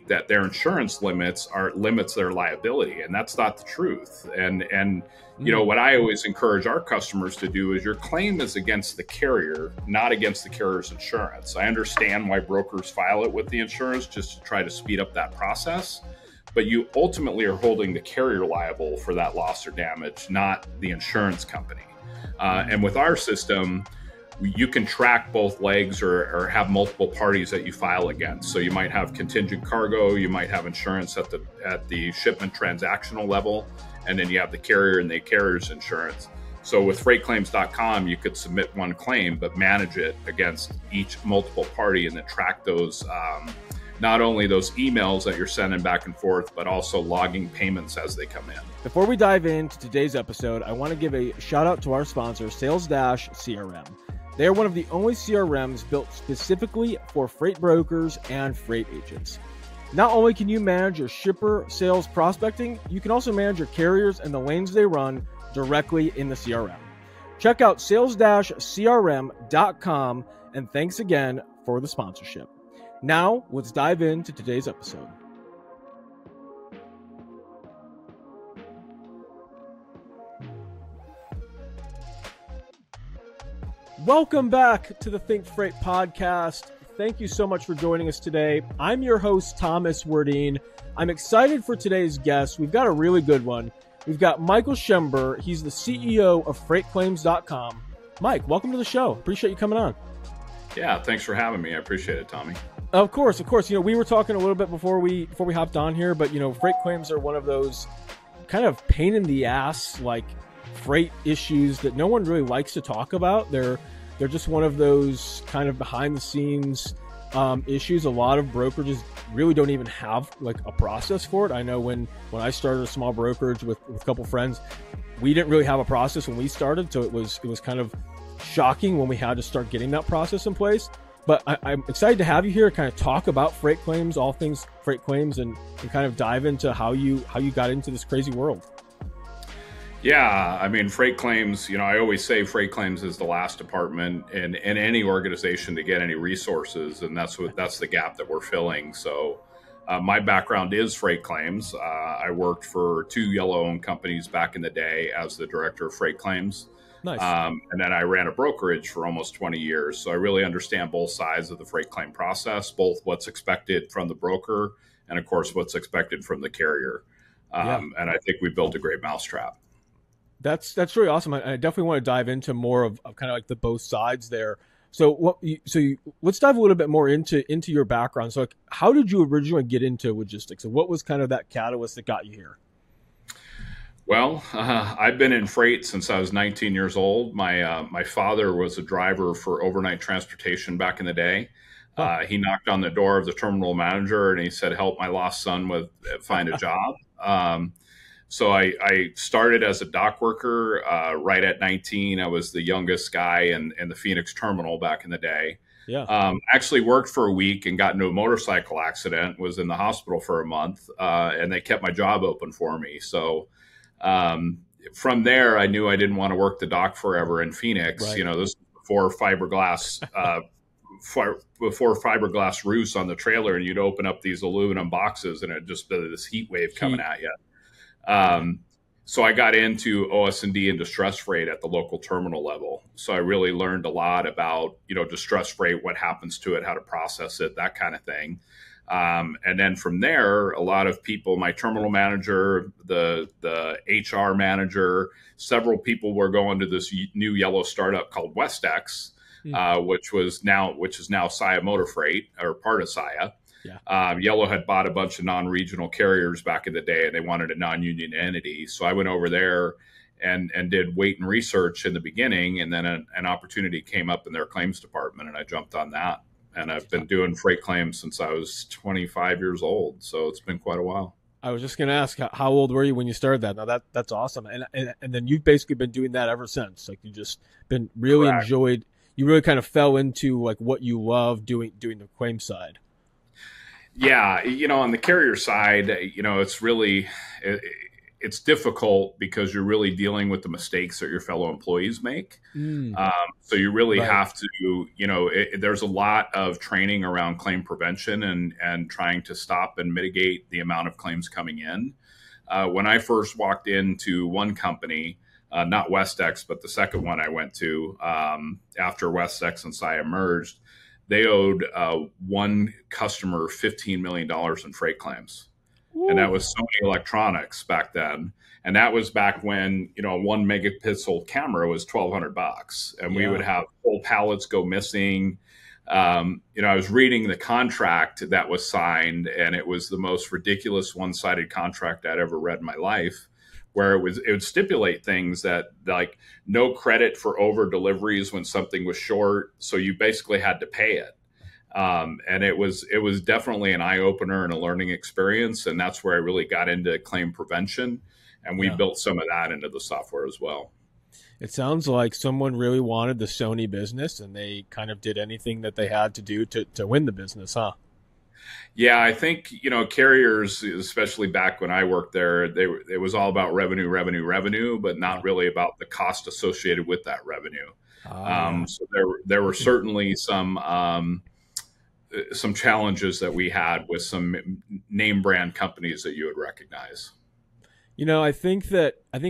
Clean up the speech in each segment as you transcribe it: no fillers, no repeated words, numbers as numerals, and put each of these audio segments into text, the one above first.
that their insurance limits their liability, and that's not the truth. And what I always encourage our customers to do is your claim is against the carrier, not against the carrier's insurance. I understand why brokers file it with the insurance just to try to speed up that process, but you ultimately are holding the carrier liable for that loss or damage, not the insurance company. And with our system, you can track both legs or have multiple parties that you file against. So you might have contingent cargo, you might have insurance at the shipment transactional level, and then you have the carrier and the carrier's insurance. So with freightclaims.com, you could submit one claim, but manage it against each multiple party and then track those, not only those emails that you're sending back and forth, but also logging payments as they come in. Brefore we dive into today's episode, I want to give a shout out to our sponsor, Salesdash CRM. They are one of the only CRMs built specifically for freight brokers and freight agents. Not only can you manage your shipper sales prospecting, you can also manage your carriers and the lanes they run directly in the CRM. Check out salesdashcrm.com, and thanks again for the sponsorship. Now, let's dive into today's episode. Welcome back to the ThinkFreight Podcast. Thank you so much for joining us today. I'm your host, Thomas Wardeen. I'm excited for today's guest. We've got a really good one. We've got Michael Schember. He's the CEO of freightclaims.com. Mike, welcome to the show. Appreciate you coming on. Yeah, thanks for having me. I appreciate it, Tommy. Of course. We were talking a little bit before we hopped on here, but freight claims are one of those kind of pain in the ass, like freight issues that no one really likes to talk about. They're just one of those kind of behind the scenes issues. A lot of brokerages really don't even have like a process for it. I know when I started a small brokerage with a couple friends, we didn't really have a process when we started. So it was kind of shocking when we had to start getting that process in place. But I'm excited to have you here, kind of talk about freight claims, all things freight claims, and kind of dive into how you got into this crazy world. Yeah, I mean, freight claims, I always say freight claims is the last department in any organization to get any resources. And that's the gap that we're filling. So my background is freight claims. I worked for two yellow-owned companies back in the day as the director of freight claims. Nice. And then I ran a brokerage for almost 20 years. So I really understand both sides of the freight claim process, both what's expected from the broker and, of course, what's expected from the carrier. And I think we built a great mousetrap. That's really awesome. I definitely want to dive into more of kind of like the both sides there. So let's dive a little bit more into your background. So how did you originally get into logistics, and what was kind of that catalyst that got you here? Well, I've been in freight since I was 19 years old. My father was a driver for overnight transportation back in the day. He knocked on the door of the terminal manager and he said, "Help my lost son find a job." So I started as a dock worker right at 19. I was the youngest guy in the Phoenix terminal back in the day. Yeah. Actually worked for a week and got into a motorcycle accident, was in the hospital for a month, and they kept my job open for me. So from there, I knew I didn't want to work the dock forever in Phoenix. Right. This was before fiberglass roofs on the trailer, and you'd open up these aluminum boxes and it'd just be this heat wave coming at you. So I got into OS&D and distress freight at the local terminal level. So I really learned a lot about, distress freight, what happens to it, how to process it, that kind of thing. And then from there, a lot of people, my terminal manager, the HR manager, several people were going to this new yellow startup called WestX, which is now Saia Motor Freight, or part of Saia. Yeah. Yellow had bought a bunch of non-regional carriers back in the day, and they wanted a non-union entity. So I went over there and did weight and research in the beginning, and then an opportunity came up in their claims department, and I jumped on that. And I've been doing freight claims since I was 25 years old. So it's been quite a while. I was just going to ask, how old were you when you started that? Now that's awesome. And then you've basically been doing that ever since. Like, you just been really Correct. enjoyed, you really kind of fell into like what you love doing the claim side. Yeah. On the carrier side, it's really, it's difficult because you're really dealing with the mistakes that your fellow employees make. So you really have to, there's a lot of training around claim prevention and trying to stop and mitigate the amount of claims coming in. When I first walked into one company, not Westex, but the second one I went to after Westex and Saia merged, they owed one customer $15 million in freight claims. Ooh. And that was Sony Electronics back then. And that was back when, a 1 megapixel camera was $1,200. And we would have whole pallets go missing. I was reading the contract that was signed, and it was the most ridiculous one-sided contract I'd ever read in my life, where it would stipulate things that like no credit for over deliveries when something was short. So you basically had to pay it. And it was definitely an eye opener and a learning experience. And that's where I really got into claim prevention. And we built some of that into the software as well. It sounds like someone really wanted the Sony business, and they kind of did anything that they had to do to win the business, huh? Yeah, I think, carriers, especially back when I worked there, it was all about revenue, but not really about the cost associated with that revenue. So there were certainly some challenges that we had with some name brand companies that you would recognize. I think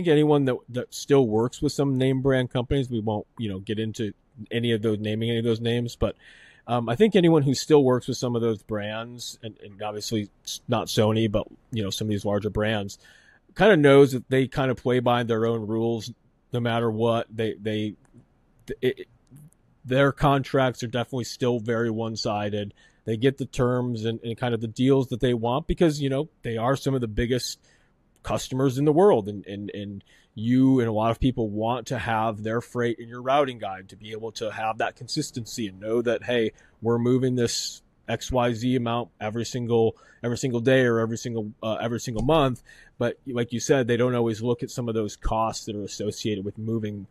anyone that still works with some name brand companies, we won't, get into naming any of those names, but I think anyone who still works with some of those brands, and obviously not Sony, but some of these larger brands, kind of knows that they kind of play by their own rules, no matter what. Their contracts are definitely still very one-sided. They get the terms and kind of the deals that they want because they are some of the biggest customers in the world, and you and a lot of people want to have their freight in your routing guide to be able to have that consistency and know that, hey, we're moving this XYZ amount every single day or every single month. But like you said, they don't always look at some of those costs that are associated with moving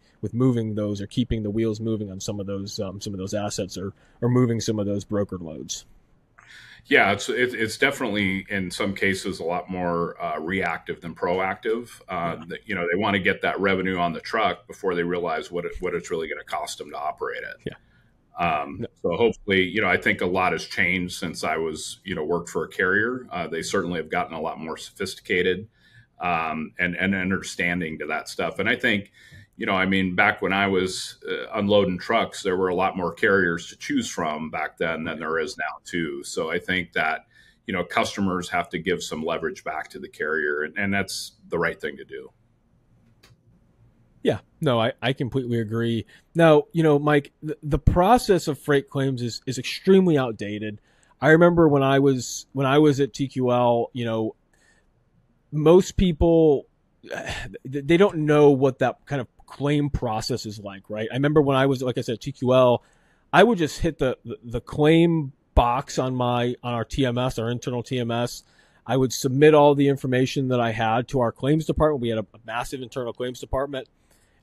those or keeping the wheels moving on some of those assets or moving some of those brokered loads. Yeah, it's definitely in some cases a lot more reactive than proactive. They want to get that revenue on the truck before they realize what it's really going to cost them to operate it. Yeah. So hopefully, I think a lot has changed since I was, worked for a carrier. They certainly have gotten a lot more sophisticated and understanding to that stuff. And I think, back when I was unloading trucks, there were a lot more carriers to choose from back then than there is now too. So I think that, customers have to give some leverage back to the carrier, and that's the right thing to do. Yeah, no, I completely agree. Now, Mike, the process of freight claims is extremely outdated. I remember when I was at TQL, most people, they don't know what that kind of claim process is like, right? I remember when I was, like I said, TQL, I would just hit the claim box on our TMS, our internal TMS. I would submit all the information that I had to our claims department. We had a massive internal claims department.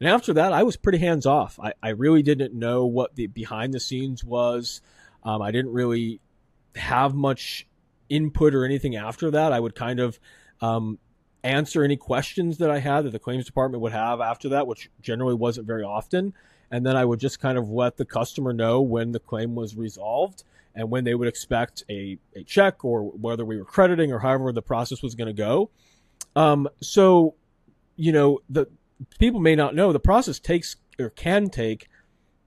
And after that, I was pretty hands off. I really didn't know what the behind the scenes was. I didn't really have much input or anything after that. I would kind of answer any questions that I had that the claims department would have after that, which generally wasn't very often. And then I would just kind of let the customer know when the claim was resolved and when they would expect a check or whether we were crediting or however the process was going to go. So, the people may not know the process takes or can take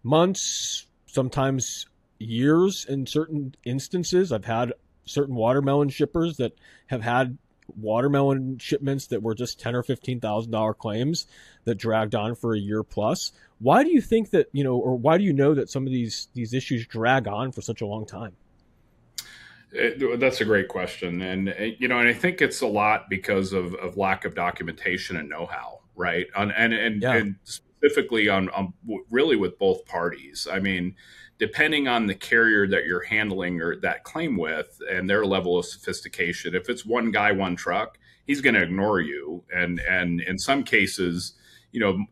months, sometimes years in certain instances. I've had certain watermelon shippers that have had watermelon shipments that were just $10,000 or $15,000 claims that dragged on for a year plus. Why do you think that, or why do you know that some of these issues drag on for such a long time? That's a great question. And I think it's a lot because of lack of documentation and know-how, right? And specifically on really with both parties. I mean, depending on the carrier that you're handling or that claim with and their level of sophistication, if it's one guy, one truck, he's going to ignore you. And in some cases,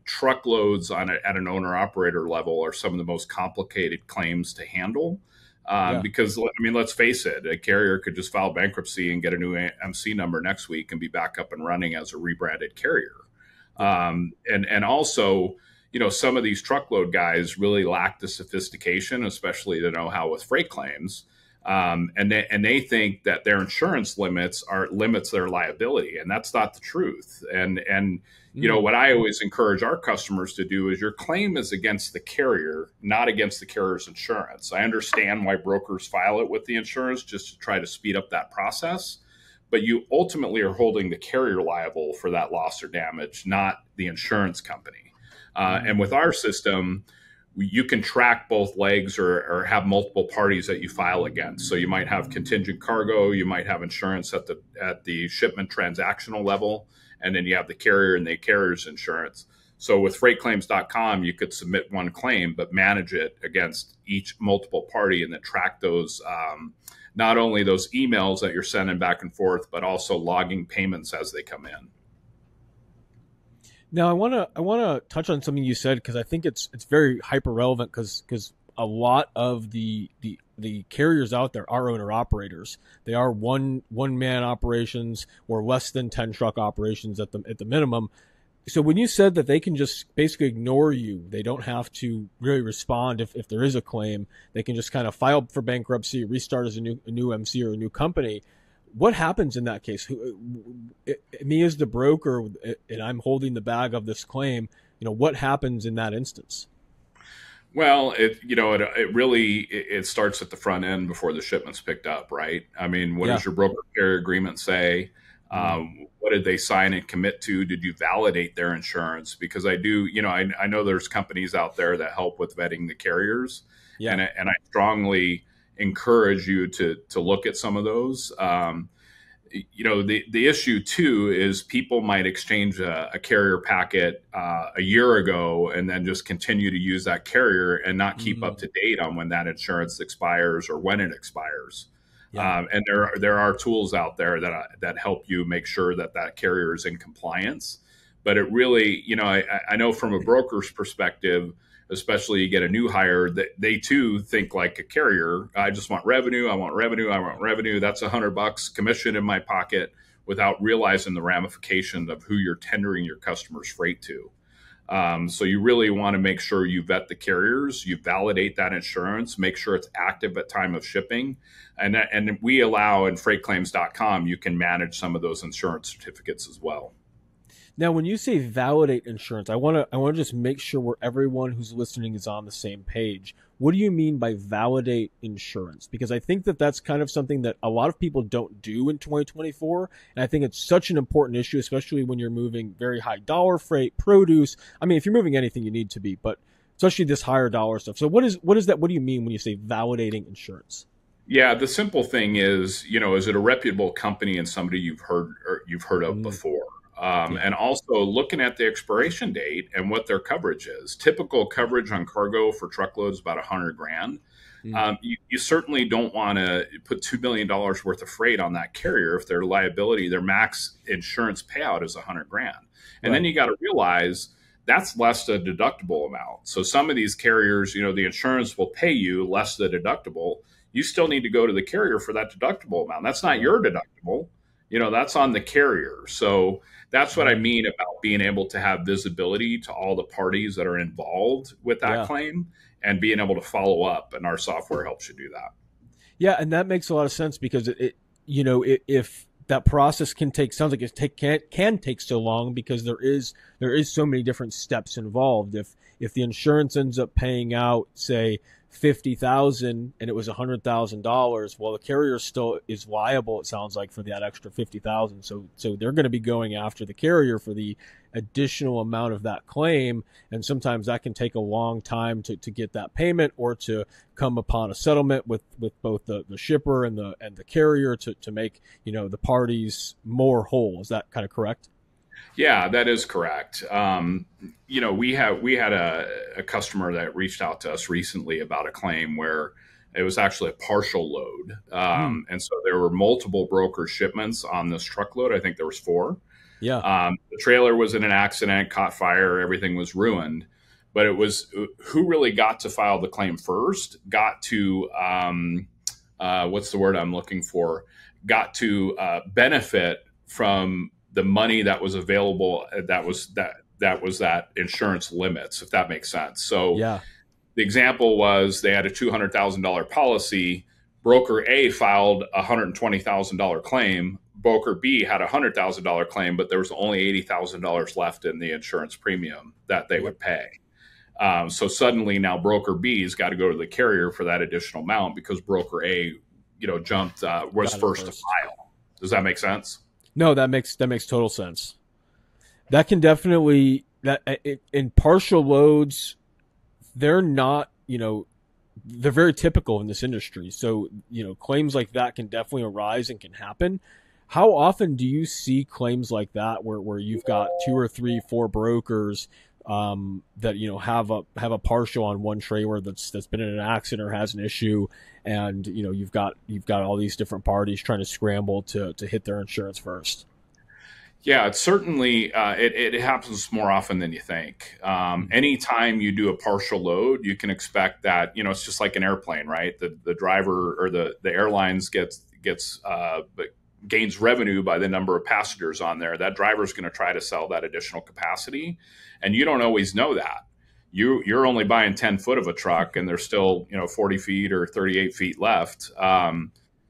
truckloads at an owner operator level are some of the most complicated claims to handle. Yeah. Because, I mean, let's face it, a carrier could just file bankruptcy and get a new MC number next week and be back up and running as a rebranded carrier. And also, some of these truckload guys really lack the sophistication, especially the know-how with freight claims. And they think that their insurance limits their liability, and that's not the truth. And what I always encourage our customers to do is your claim is against the carrier, not against the carrier's insurance. I understand why brokers file it with the insurance just to try to speed up that process, but you ultimately are holding the carrier liable for that loss or damage, not the insurance company. And with our system, you can track both legs or have multiple parties that you file against. So you might have contingent cargo, you might have insurance at the shipment transactional level, and then you have the carrier and the carrier's insurance. So with freightclaims.com, you could submit one claim, but manage it against each multiple party and then track those, not only those emails that you're sending back and forth, but also logging payments as they come in. Now, I want to touch on something you said, because I think it's very hyper relevant, because a lot of the carriers out there are owner operators. They are one man operations or less than 10 truck operations at the minimum. So when you said that they can just basically ignore you, they don't have to really respond if there is a claim. They can just kind of file for bankruptcy, restart as a new MC or a new company. What happens in that case? Me as the broker, and I'm holding the bag of this claim, what happens in that instance? Well, it really starts at the front end before the shipment's picked up, right? I mean, what does your broker carrier agreement say? What did they sign and commit to? Did you validate their insurance? Because I know there's companies out there that help with vetting the carriers, and I strongly encourage you to look at some of those. The issue too is people might exchange a carrier packet a year ago and then just continue to use that carrier and not keep up to date on when that insurance expires or when it expires. And there are tools out there that help you make sure that carrier is in compliance. But it really, I know from a broker's perspective, especially you get a new hire, that they too think like a carrier. I just want revenue. I want revenue. I want revenue. That's $100 commission in my pocket, without realizing the ramifications of who you're tendering your customer's freight to. So you really want to make sure you vet the carriers, you validate that insurance, make sure it's active at time of shipping. And we allow in freightclaims.com, you can manage some of those insurance certificates as well. Now, when you say validate insurance, I want to just make sure everyone who's listening is on the same page. What do you mean by validate insurance? Because I think that's kind of something that a lot of people don't do in 2024. And I think it's such an important issue, especially when you're moving very high dollar freight, produce. I mean, if you're moving anything, you need to be, but especially this higher dollar stuff. So what is that? What do you mean when you say validating insurance? Yeah, the simple thing is, is it a reputable company and somebody you've heard of before? And also looking at the expiration date and what their coverage is. Typical coverage on cargo for truckloads is about $100,000. You certainly don't want to put $2 million worth of freight on that carrier if their liability, their max insurance payout is $100,000. And then you got to realize that's less the deductible amount. So some of these carriers, the insurance will pay you less the deductible. You still need to go to the carrier for that deductible amount. That's not your deductible. That's on the carrier. So that's what I mean about being able to have visibility to all the parties that are involved with that claim and being able to follow up. And our software helps you do that. Yeah. And that makes a lot of sense, because if that process can take so long, because there is so many different steps involved. If the insurance ends up paying out, say, $50,000 and it was $100,000, well, the carrier still is liable, it sounds like, for that extra $50,000. So they're going to be going after the carrier for the additional amount of that claim, and sometimes that can take a long time to get that payment, or to come upon a settlement with both the shipper and the carrier to make the parties more whole. Is that kind of correct? Yeah, that is correct. We had a customer that reached out to us recently about a claim where it was actually a partial load. And so there were multiple broker shipments on this truckload. I think there was 4. The trailer was in an accident, caught fire, everything was ruined. but it was who really got to file the claim first, got to, what's the word I'm looking for? Got to benefit from the money that was available. That was that insurance limits, if that makes sense. So Yeah. the example was they had a $200,000 policy. Broker A filed a $120,000 claim. Broker B had a $100,000 claim, but there was only $80,000 left in the insurance premium that they would pay. So suddenly now broker B's got to go to the carrier for that additional amount because broker A, jumped, was first to file. Does that make sense? No, that makes total sense. That can definitely, in partial loads, they're not, they're very typical in this industry. So, claims like that can definitely arise and can happen. How often do you see claims like that where you've got 2 or 3, 4 brokers that have a partial on one trailer that's been in an accident or has an issue, and you've got all these different parties trying to scramble to hit their insurance first? Yeah, it's certainly it happens more often than you think. Anytime you do a partial load, you can expect that it's just like an airplane, right? The driver or the airlines gains revenue by the number of passengers on there. That driver's going to try to sell that additional capacity, and you don't always know that. You're only buying 10 foot of a truck, and there's still 40 feet or 38 feet left.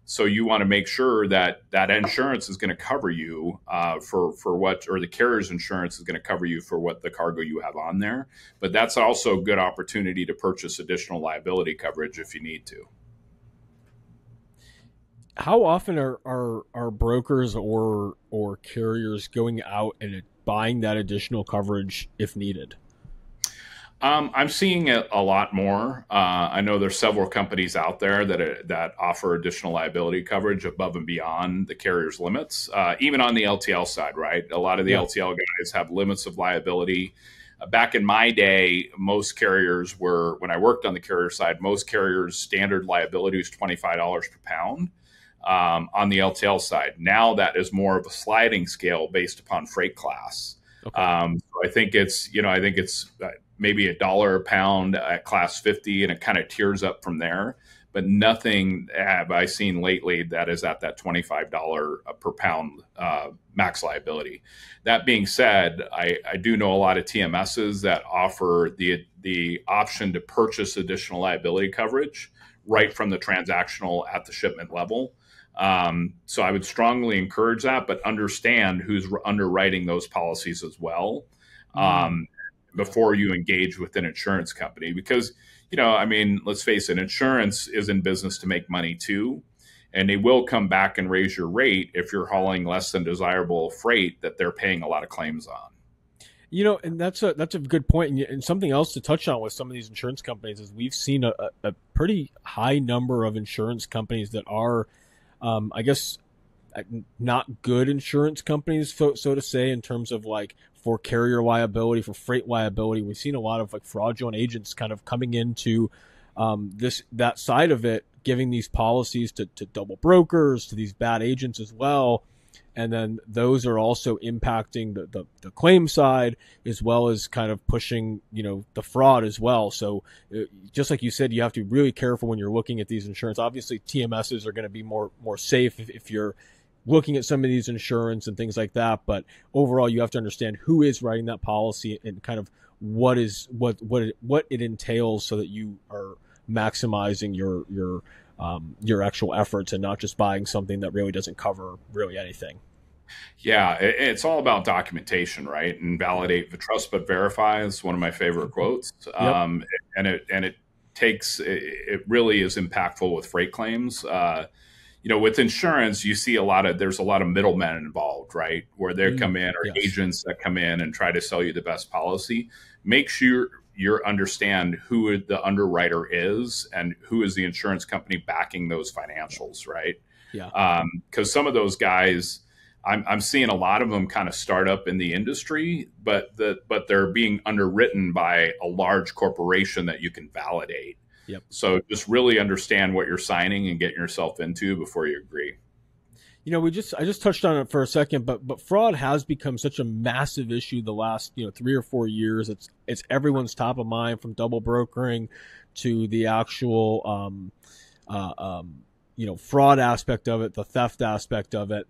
So you want to make sure that insurance is going to cover you for what, or the carrier's insurance is going to cover you for what the cargo you have on there. But that's also a good opportunity to purchase additional liability coverage if you need to. How often are brokers or carriers going out and buying that additional coverage if needed? I'm seeing it a lot more. I know there's several companies out there that offer additional liability coverage above and beyond the carrier's limits, even on the LTL side, right? A lot of the LTL guys have limits of liability. Back in my day, most carriers when I worked on the carrier side, most carriers' standard liability was $25 per pound. On the LTL side, now that is more of a sliding scale based upon freight class. Okay. So I think it's maybe $1 a pound at class 50, and it kind of tiers up from there. But nothing have I seen lately that is at that $25 per pound max liability. That being said, I do know a lot of TMSs that offer the option to purchase additional liability coverage right from the transactional at the shipment level. So I would strongly encourage that, but understand who's underwriting those policies as well before you engage with an insurance company. Because, let's face it, insurance is in business to make money too. And they will come back and raise your rate if you're hauling less than desirable freight that they're paying a lot of claims on. And that's a good point. And something else to touch on with some of these insurance companies is we've seen a pretty high number of insurance companies that are I guess not good insurance companies, so to say, in terms of like for carrier liability, for freight liability. We've seen a lot of like fraudulent agents kind of coming into that side of it, giving these policies to double brokers, to these bad agents as well. And then those are also impacting the claim side, as well as kind of pushing, the fraud as well. So just like you said, you have to be really careful when you're looking at these insurance. Obviously, TMSs are going to be more safe if you're looking at some of these insurance and things like that. But overall, you have to understand who is writing that policy and kind of what it entails, so that you are maximizing your actual efforts and not just buying something that really doesn't cover really anything. Yeah, it's all about documentation, right? And validate, trust but verify is one of my favorite quotes. Yep. It really is impactful with freight claims. With insurance, you see there's a lot of middlemen involved, right? Where they come in, or agents that come in and try to sell you the best policy. Make sure you understand who the underwriter is and who is the insurance company backing those financials, right? Yeah. Because some of those guys, I'm seeing a lot of them kind of start up in the industry, but they're being underwritten by a large corporation that you can validate. Yep. So just really understand what you're signing and getting yourself into before you agree. I just touched on it for a second, but fraud has become such a massive issue the last 3 or 4 years. It's everyone's top of mind, from double brokering to the actual fraud aspect of it, the theft aspect of it.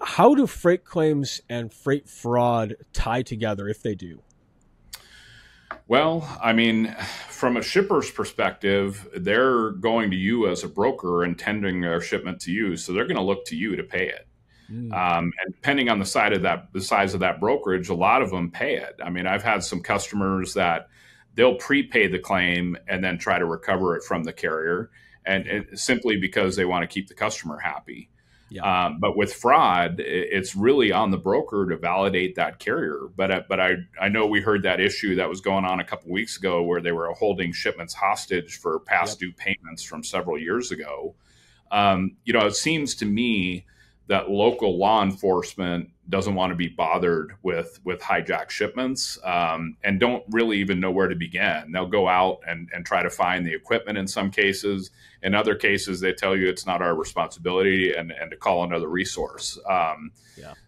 How do freight claims and freight fraud tie together, if they do? Well, I mean, from a shipper's perspective, they're going to you as a broker and tendering their shipment to you, so they're going to look to you to pay it. And depending on the size of that brokerage, a lot of them pay it. I mean, I've had some customers that they'll prepay the claim and then try to recover it from the carrier, and simply because they want to keep the customer happy. Yeah. But with fraud, it's really on the broker to validate that carrier. But I know we heard that issue that was going on a couple of weeks ago where they were holding shipments hostage for past due payments from several years ago. It seems to me that local law enforcement doesn't want to be bothered with hijacked shipments, and don't really even know where to begin. They'll go out and try to find the equipment in some cases. In other cases, they tell you it's not our responsibility and to call another resource.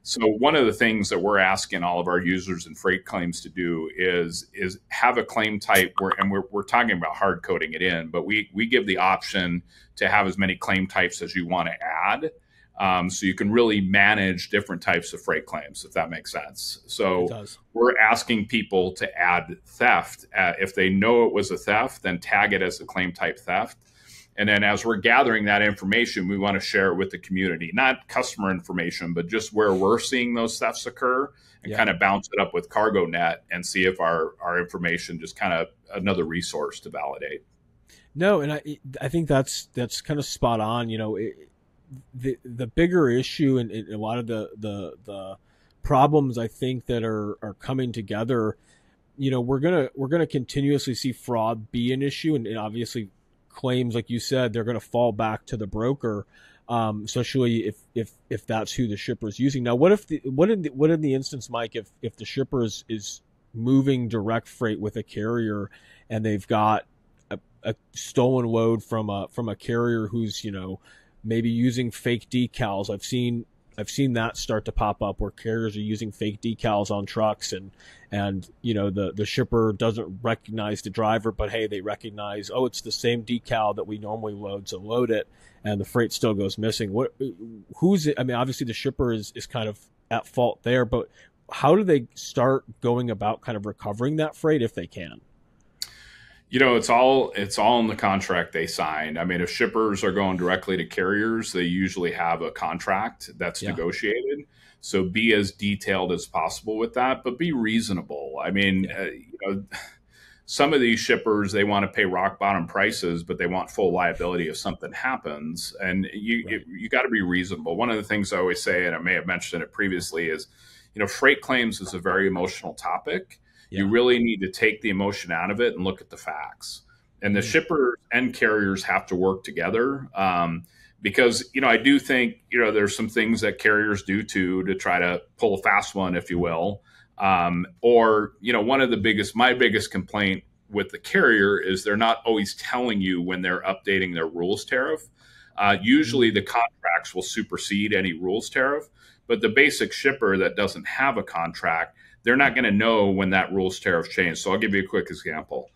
So one of the things that we're asking all of our users in freight claims to do is have a claim type we're talking about hard coding it in, but we give the option to have as many claim types as you want to add. So you can really manage different types of freight claims, if that makes sense. So we're asking people to add theft. If they know it was a theft, then tag it as a claim type theft. And then as we're gathering that information, we want to share it with the community, not customer information, but just where we're seeing those thefts occur, and kind of bounce it up with CargoNet and see if our information just kind of another resource to validate. No, and I think that's kind of spot on. The bigger issue and a lot of the problems I think that are coming together, we're gonna continuously see fraud be an issue, and obviously claims, like you said, they're going to fall back to the broker, especially if that's who the shipper is using. Now, what in the instance, Mike, if the shipper is moving direct freight with a carrier and they've got a stolen load from a carrier who's maybe using fake decals. I've seen that start to pop up where carriers are using fake decals on trucks, and the shipper doesn't recognize the driver, but hey, they recognize, it's the same decal that we normally load, so load it, and the freight still goes missing. Obviously the shipper is kind of at fault there, but how do they start going about kind of recovering that freight if they can? It's all in the contract they signed. I mean, if shippers are going directly to carriers, they usually have a contract that's negotiated. So be as detailed as possible with that, but be reasonable. I mean, some of these shippers, they want to pay rock bottom prices, but they want full liability if something happens. And you got to be reasonable. One of the things I always say, and I may have mentioned it previously, is, freight claims is a very emotional topic. You really need to take the emotion out of it and look at the facts. And the shippers and carriers have to work together, because, I do think, there's some things that carriers do to try to pull a fast one, if you will. One of my biggest complaint with the carrier is they're not always telling you when they're updating their rules tariff. Usually the contracts will supersede any rules tariff, but the basic shipper that doesn't have a contract, they're not going to know when that rules tariff changed. So I'll give you a quick example.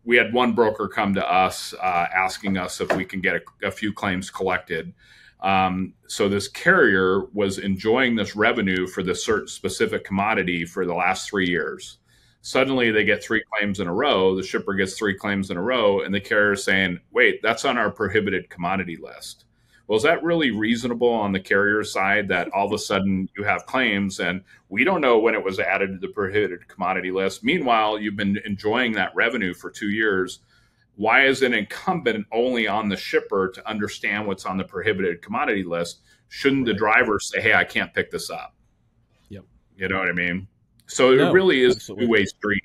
We had one broker come to us asking us if we can get a few claims collected. So this carrier was enjoying this revenue for this certain specific commodity for the last 3 years. Suddenly they get 3 claims in a row. The shipper gets 3 claims in a row, and the carrier is saying, wait, that's on our prohibited commodity list. Well, is that really reasonable on the carrier side that all of a sudden you have claims and we don't know when it was added to the prohibited commodity list? Meanwhile, you've been enjoying that revenue for 2 years. Why is it incumbent only on the shipper to understand what's on the prohibited commodity list? Shouldn't the driver say, hey, I can't pick this up? Yep. You know what I mean? So it really is a two-way street.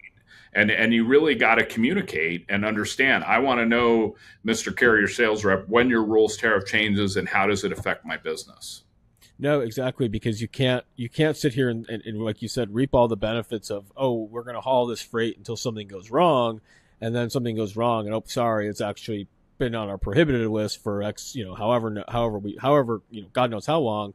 And you really got to communicate and understand. I want to know, Mr. Carrier Sales Rep, when your rules tariff changes and how does it affect my business? No, exactly, because you can't sit here and like you said, reap all the benefits of, we're going to haul this freight until something goes wrong, and then something goes wrong, and sorry, it's actually been on our prohibited list for X, however, God knows how long.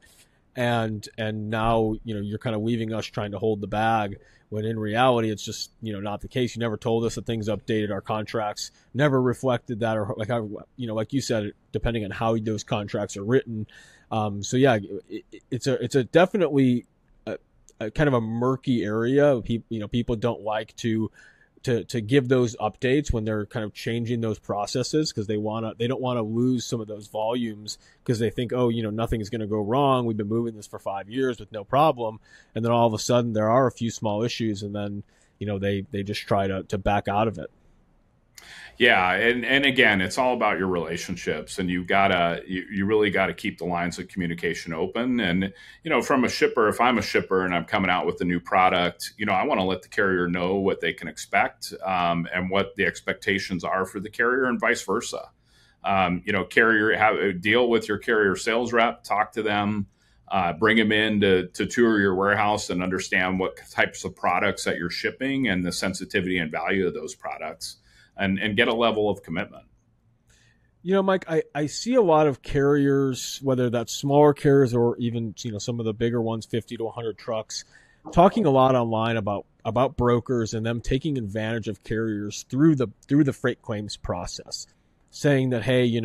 And now, you're kind of leaving us trying to hold the bag when in reality, it's just, not the case. You never told us that things updated, our contracts never reflected that, or like you said, depending on how those contracts are written. So yeah, it's a definitely a kind of a murky area. People don't like to give those updates when they're kind of changing those processes, because they don't want to lose some of those volumes, because they think, nothing is going to go wrong. We've been moving this for 5 years with no problem. And then all of a sudden there are a few small issues, and then, they just try to back out of it. Yeah. And again, it's all about your relationships, and you really gotta keep the lines of communication open. And, from a shipper, if I'm a shipper and I'm coming out with a new product, I want to let the carrier know what they can expect, and what the expectations are for the carrier, and vice versa. Deal with your carrier sales rep, talk to them, bring them in to tour your warehouse and understand what types of products that you're shipping and the sensitivity and value of those products. And get a level of commitment. Mike, I see a lot of carriers, whether that's smaller carriers or even, some of the bigger ones, 50 to 100 trucks, talking a lot online about brokers and them taking advantage of carriers through the freight claims process, saying that, hey,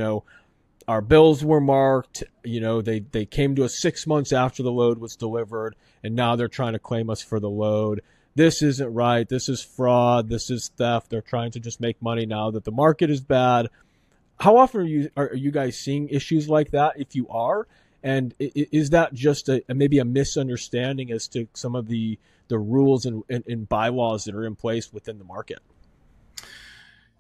our bills were marked, they came to us 6 months after the load was delivered, and now they're trying to claim us for the load. This isn't right. This is fraud. This is theft. They're trying to just make money now that the market is bad. How often are you guys seeing issues like that, if you are? And is that just maybe a misunderstanding as to some of the rules and bylaws that are in place within the market?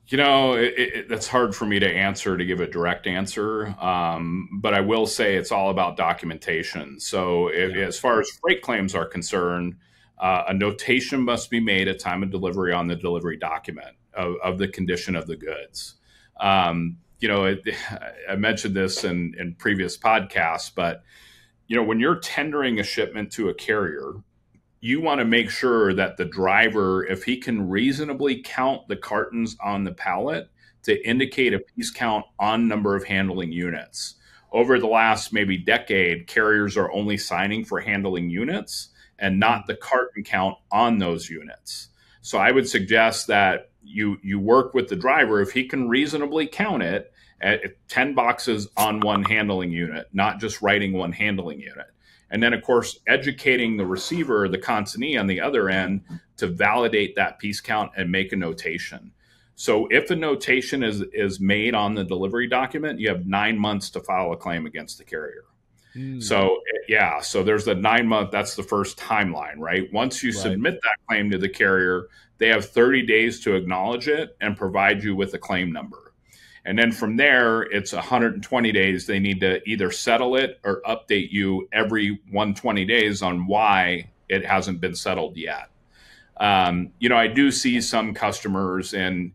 That's hard for me to give a direct answer. But I will say it's all about documentation. So as far as freight claims are concerned, a notation must be made at time of delivery on the delivery document of the condition of the goods. I mentioned this in previous podcasts, but, when you're tendering a shipment to a carrier, you want to make sure that the driver, if he can reasonably count the cartons on the pallet to indicate a piece count on number of handling units. Over the last maybe decade, carriers are only signing for handling units and not the carton count on those units. So I would suggest that you work with the driver, if he can reasonably count it, at 10 boxes on one handling unit, not just writing one handling unit. And then, of course, educating the receiver, the consignee on the other end, to validate that piece count and make a notation. So if a notation is made on the delivery document, you have 9 months to file a claim against the carrier. So there's the 9 month, that's the first timeline, right? Once you submit that claim to the carrier, they have 30 days to acknowledge it and provide you with a claim number. And then from there, it's 120 days. They need to either settle it or update you every 120 days on why it hasn't been settled yet. I do see some customers, and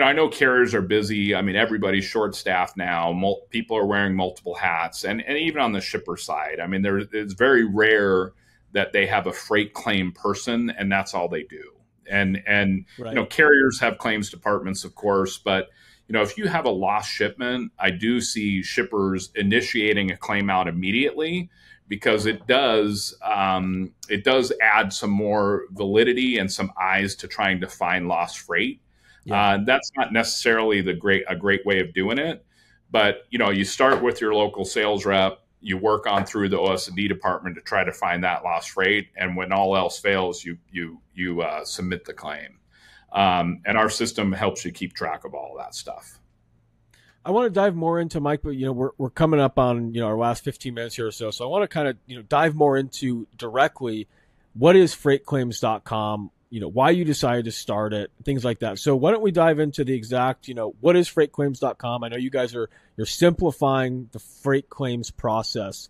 I know carriers are busy. I mean, everybody's short-staffed now. People are wearing multiple hats, and even on the shipper side, I mean, it's very rare that they have a freight claim person, and that's all they do. And right. Carriers have claims departments, of course, but if you have a lost shipment, I do see shippers initiating a claim out immediately, because it does add some more validity and some eyes to trying to find lost freight. Yeah. That's not necessarily a great way of doing it, but you start with your local sales rep, you work on through the OS&D department to try to find that lost freight, and when all else fails, you submit the claim. And our system helps you keep track of all that stuff. I want to dive more into, Mike, but we're coming up on our last 15 minutes here or so. So I want to kind of dive more into directly what is freightclaims.com, why you decided to start it, things like that. So why don't we dive into the exact, what is freightclaims.com? I know you guys you're simplifying the freight claims process.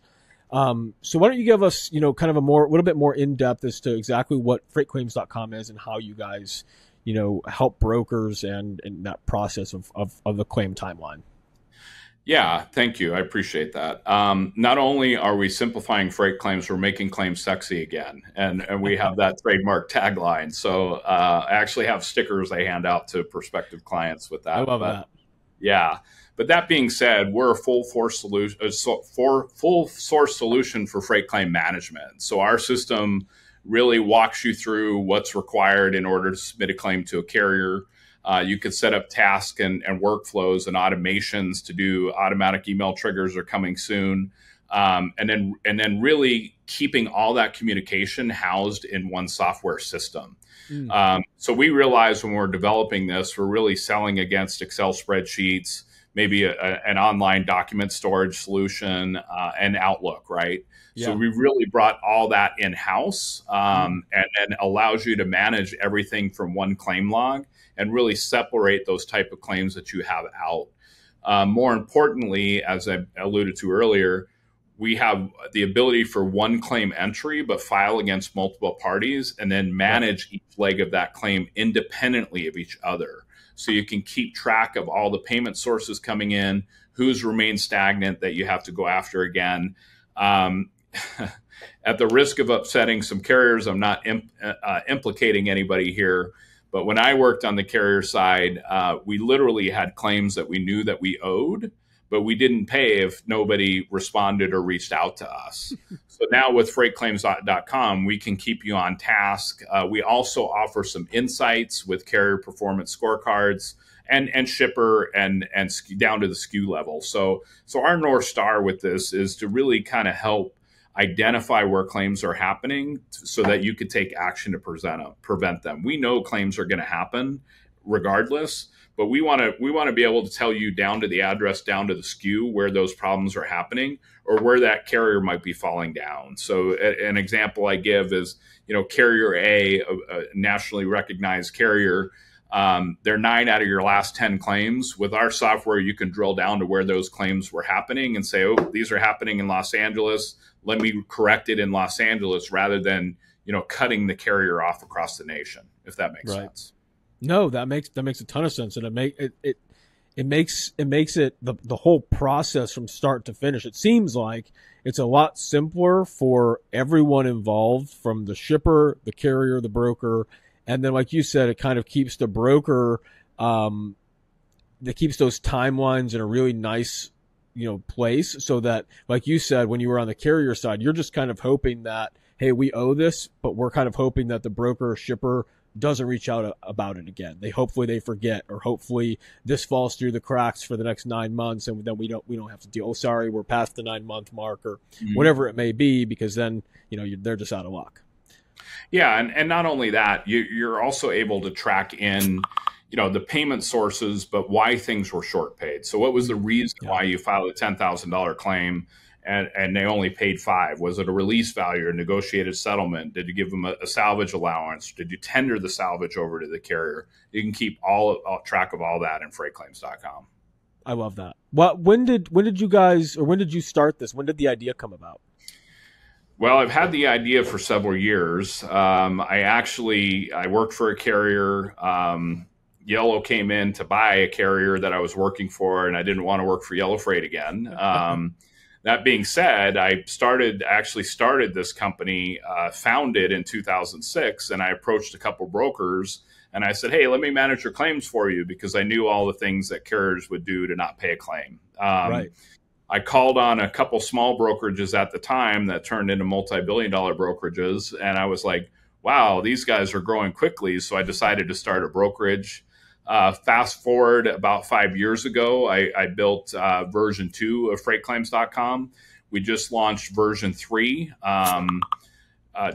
So why don't you give us, kind of a little bit more in depth as to exactly what freightclaims.com is and how you guys help brokers and that process of the claim timeline. Yeah, thank you. I appreciate that. Not only are we simplifying freight claims, we're making claims sexy again. And we have that trademark tagline. So I actually have stickers I hand out to prospective clients with that. I love that. Yeah. But that being said, we're a full source solution for freight claim management. So our system really walks you through what's required in order to submit a claim to a carrier. You could set up tasks and workflows and automations to do automatic email triggers are coming soon. And then really keeping all that communication housed in one software system. So we realized when we're developing this, we're really selling against Excel spreadsheets, maybe an online document storage solution, and Outlook, right? Yeah. So we really brought all that in-house, and then allows you to manage everything from one claim log and really separate those type of claims that you have out. More importantly, as I alluded to earlier, we have the ability for one claim entry, but file against multiple parties and then manage each leg of that claim independently of each other. So you can keep track of all the payment sources coming in, who's remained stagnant that you have to go after again. At the risk of upsetting some carriers, I'm not implicating anybody here, but when I worked on the carrier side, we literally had claims that we knew that we owed, but we didn't pay if nobody responded or reached out to us. So now with freightclaims.com, we can keep you on task. We also offer some insights with carrier performance scorecards and shipper and down to the SKU level. So our North Star with this is to really kind of help identify where claims are happening so that you could take action to prevent them. We know claims are going to happen regardless, but we want to be able to tell you down to the address, down to the SKU where those problems are happening or where that carrier might be falling down. So an example I give is, carrier A, a nationally recognized carrier, they're 9 out of your last 10 claims. With our software, you can drill down to where those claims were happening and say, oh, these are happening in Los Angeles. Let me correct it in Los Angeles rather than, cutting the carrier off across the nation, if that makes sense. No, that makes a ton of sense. And it makes it the whole process from start to finish. It seems like it's a lot simpler for everyone involved, from the shipper, the carrier, the broker. And then, like you said, it kind of keeps the broker, that keeps those timelines in a really nice, place, so that, like you said, when you were on the carrier side, you're just kind of hoping that, hey, we owe this, but we're kind of hoping that the broker or shipper doesn't reach out about it again. Hopefully they forget, or hopefully this falls through the cracks for the next 9 months, and then we don't have to deal. Oh, sorry, we're past the 9-month mark, or whatever it may be, because then they're just out of luck. Yeah, and not only that, you're also able to track in, the payment sources, but why things were short paid. So what was the reason why you filed a $10,000 claim and they only paid $5,000? Was it a release value or negotiated settlement? Did you give them a salvage allowance? Did you tender the salvage over to the carrier? You can keep all track of all that in freightclaims.com. I love that. When did you start this? When did the idea come about? Well, I've had the idea for several years. I worked for a carrier. Yellow came in to buy a carrier that I was working for, and I didn't want to work for Yellow Freight again. That being said, I actually started this company, founded in 2006, and I approached a couple brokers and I said, hey, let me manage your claims for you, because I knew all the things that carriers would do to not pay a claim. Right. I called on a couple small brokerages at the time that turned into multi-billion-dollar brokerages, and I was like, wow, these guys are growing quickly. So I decided to start a brokerage. Fast forward about 5 years ago, I built version 2 of freightclaims.com. We just launched version 3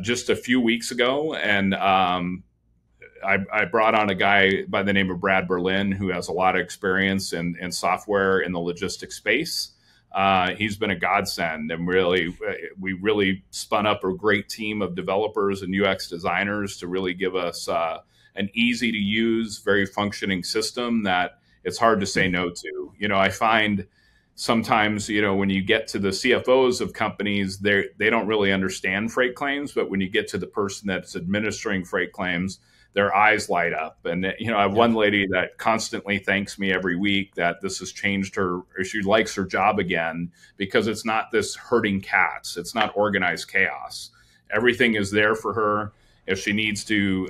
just a few weeks ago. And I brought on a guy by the name of Brad Berlin, who has a lot of experience in software in the logistics space. He's been a godsend, and we really spun up a great team of developers and UX designers to really give us an easy to use, very functioning system that it's hard to say no to. I find sometimes, when you get to the CFOs of companies, they don't really understand freight claims, but when you get to the person that's administering freight claims, their eyes light up. And, I have one lady that constantly thanks me every week that this has changed her, or she likes her job again, because it's not this herding cats. It's not organized chaos. Everything is there for her. If she needs to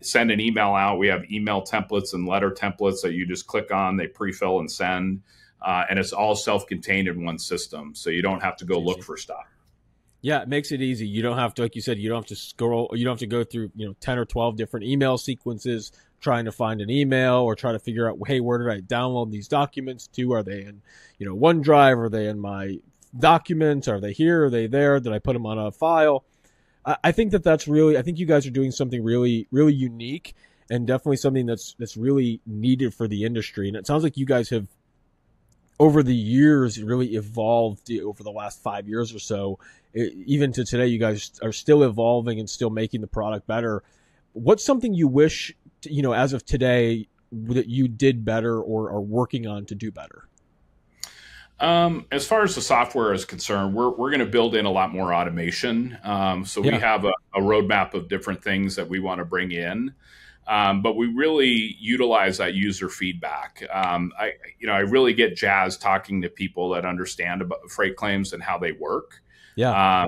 send an email out, we have email templates and letter templates that you just click on, they pre-fill and send. and it's all self-contained in one system, so you don't have to go look for stuff. Yeah, it makes it easy. You don't have to, like you said, you don't have to scroll, you don't have to go through 10 or 12 different email sequences trying to find an email or try to figure out, hey, where did I download these documents to? Are they in OneDrive? Are they in my documents? Are they here? Are they there? Did I put them on a file? I think that's really, I think you guys are doing something really, really unique and definitely something that's really needed for the industry. And it sounds like you guys have, over the years, really evolved over the last 5 years or so. Even to today, you guys are still evolving and still making the product better. What's something you wish, as of today, that you did better or are working on to do better? As far as the software is concerned, we're going to build in a lot more automation. We have a roadmap of different things that we want to bring in. But we really utilize that user feedback. I really get jazzed talking to people that understand about freight claims and how they work. Yeah.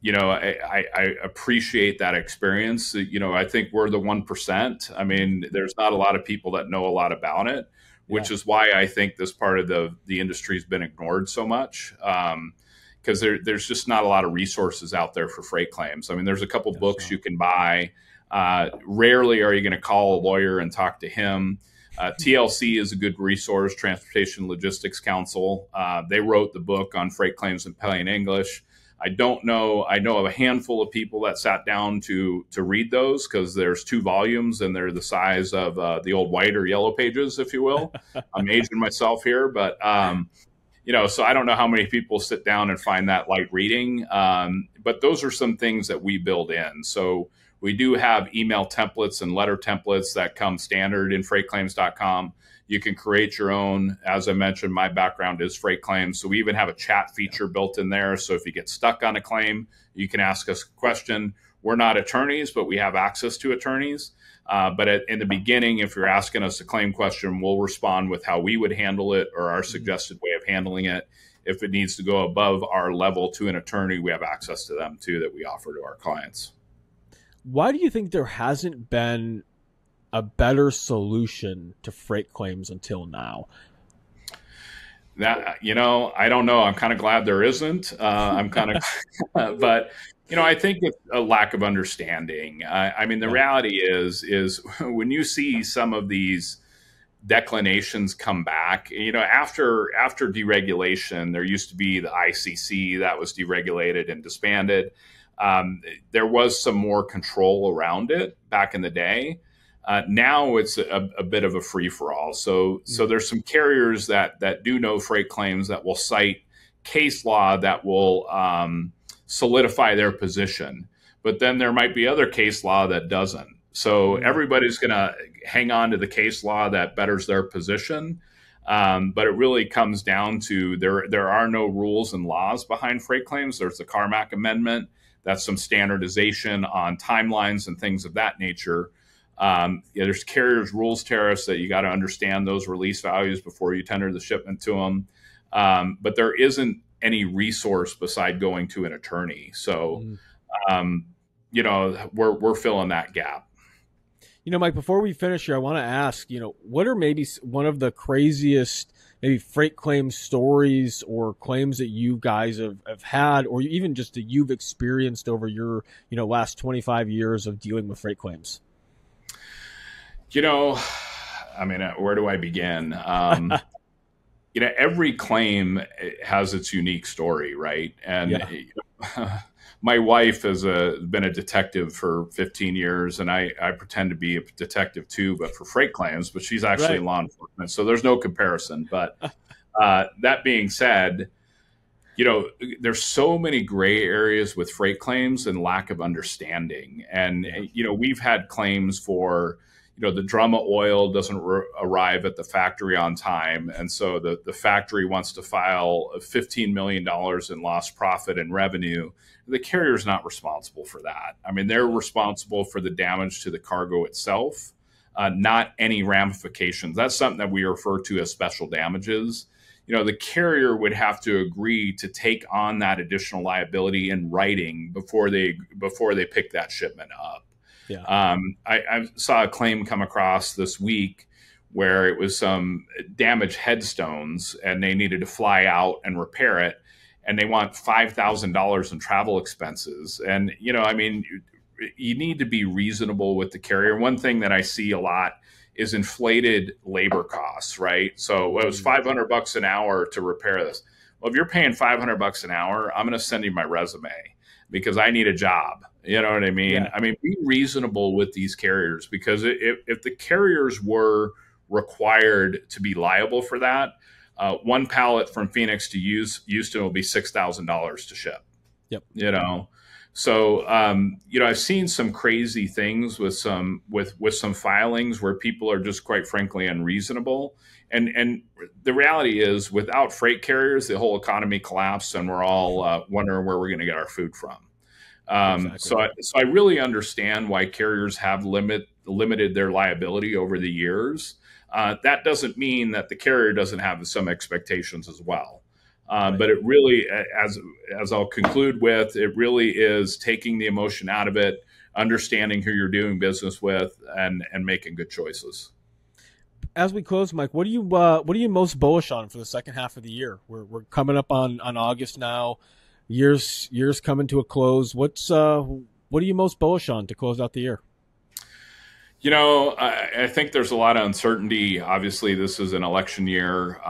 I appreciate that experience. I think we're the 1%. I mean, there's not a lot of people that know a lot about it, which is why I think this part of the industry has been ignored so much. Because there's just not a lot of resources out there for freight claims. I mean, there's a couple books you can buy. Rarely are you going to call a lawyer and talk to him. TLC is a good resource, Transportation Logistics Council. They wrote the book on freight claims in plain English. I know of a handful of people that sat down to read those because there's 2 volumes and they're the size of the old white or yellow pages, if you will. I'm aging myself here, but so I don't know how many people sit down and find that light reading. But those are some things that we build in. So we do have email templates and letter templates that come standard in freightclaims.com. You can create your own. As I mentioned, my background is freight claims. So we even have a chat feature built in there. So if you get stuck on a claim, you can ask us a question. We're not attorneys, but we have access to attorneys. But in the beginning, if you're asking us a claim question, we'll respond with how we would handle it or our suggested way of handling it. If it needs to go above our level to an attorney, we have access to them too that we offer to our clients. Why do you think there hasn't been a better solution to freight claims until now? That, I don't know. I'm kind of glad there isn't. But, I think it's a lack of understanding. The reality is when you see some of these declinations come back, after deregulation, there used to be the ICC that was deregulated and disbanded. There was some more control around it back in the day. Now it's a bit of a free-for-all. So there's some carriers that do know freight claims that will cite case law that will solidify their position. But then there might be other case law that doesn't. So everybody's going to hang on to the case law that betters their position. But it really comes down to there are no rules and laws behind freight claims. There's the Carmack Amendment. That's some standardization on timelines and things of that nature. There's carriers rules tariffs that you got to understand those release values before you tender the shipment to them. But there isn't any resource beside going to an attorney. So, we're filling that gap. Mike, before we finish here, I want to ask, what are maybe one of the craziest maybe freight claim stories or claims that you guys have had, or even just that you've experienced over your, last 25 years of dealing with freight claims? Where do I begin? Every claim has its unique story, right? And my wife has been a detective for 15 years, and I pretend to be a detective too, but for freight claims, but she's actually in law enforcement, so there's no comparison. But that being said, there's so many gray areas with freight claims and lack of understanding. And, we've had claims for, the drum of oil doesn't arrive at the factory on time. And so the factory wants to file $15 million in lost profit and revenue. The carrier's not responsible for that. They're responsible for the damage to the cargo itself, not any ramifications. That's something that we refer to as special damages. The carrier would have to agree to take on that additional liability in writing before they pick that shipment up. Yeah. I saw a claim come across this week where it was some damaged headstones and they needed to fly out and repair it. And they want $5,000 in travel expenses. And, I mean, you need to be reasonable with the carrier. One thing that I see a lot is inflated labor costs, right? So it was $500 an hour to repair this. Well, if you're paying $500 an hour, I'm going to send you my resume because I need a job. You know what I mean? Yeah. I mean, be reasonable with these carriers, because if the carriers were required to be liable for that, one pallet from Phoenix to Houston will be $6,000 to ship. Yep. So I've seen some crazy things with some filings where people are just, quite frankly, unreasonable. And the reality is, without freight carriers, the whole economy collapsed, and we're all wondering where we're going to get our food from. Exactly. So I really understand why carriers have limited their liability over the years. That doesn't mean that the carrier doesn't have some expectations as well. But it really, as I'll conclude with, it really is taking the emotion out of it, understanding who you're doing business with, and making good choices. As we close, Mike, what are you most bullish on for the second half of the year? We're coming up on August now. Year's coming to a close. What are you most bullish on to close out the year? I think there's a lot of uncertainty. Obviously, this is an election year.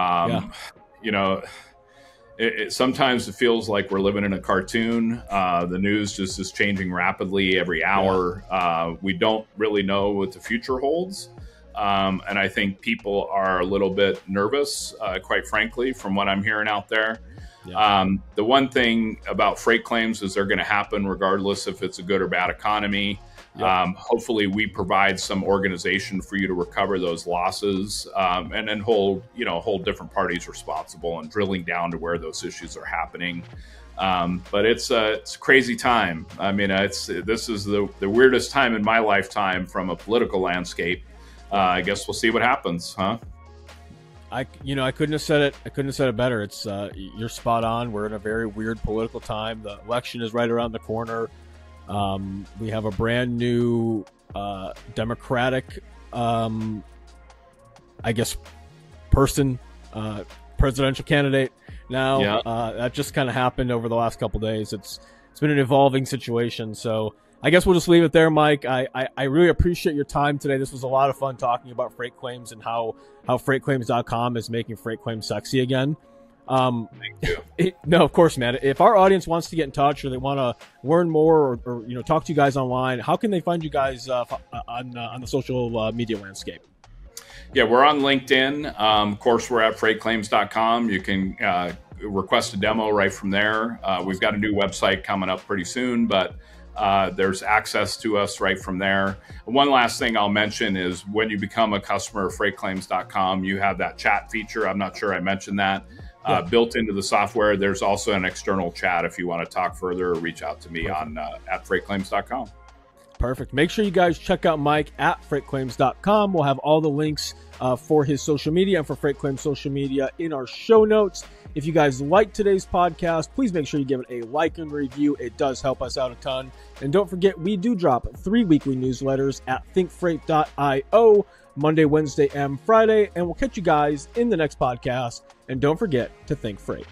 Sometimes it feels like we're living in a cartoon. The news just is changing rapidly every hour. We don't really know what the future holds. And I think people are a little bit nervous, quite frankly, from what I'm hearing out there. Yeah. The one thing about freight claims is they're going to happen regardless if it's a good or bad economy. Yep. Hopefully we provide some organization for you to recover those losses, and then hold different parties responsible and drilling down to where those issues are happening. But it's a crazy time. I mean, this is the weirdest time in my lifetime from a political landscape. I guess we'll see what happens, huh? I couldn't have said it better. It's you're spot on. We're in a very weird political time. The election is right around the corner. We have a brand new Democratic, presidential candidate now. Yeah. That just kind of happened over the last couple of days. It's been an evolving situation. So I guess we'll just leave it there, Mike. I really appreciate your time today. This was a lot of fun talking about freight claims and how freightclaims.com is making freight claims sexy again. Thank you. No, of course, man. If our audience wants to get in touch or they want to learn more or talk to you guys online, how can they find you guys on the social media landscape? Yeah, we're on LinkedIn. Of course, we're at freightclaims.com. You can request a demo right from there. We've got a new website coming up pretty soon, but there's access to us right from there. One last thing I'll mention is when you become a customer of freightclaims.com, you have that chat feature. I'm not sure I mentioned that. Built into the software. There's also an external chat if you want to talk further or reach out to me on at freightclaims.com. Perfect. Make sure you guys check out Mike at freightclaims.com. We'll have all the links for his social media and for Freight Claims social media in our show notes. If you guys like today's podcast, please make sure you give it a like and review. It does help us out a ton. And don't forget, we do drop 3 weekly newsletters at thinkfreight.io, Monday, Wednesday, and Friday. And we'll catch you guys in the next podcast. And don't forget to think freight.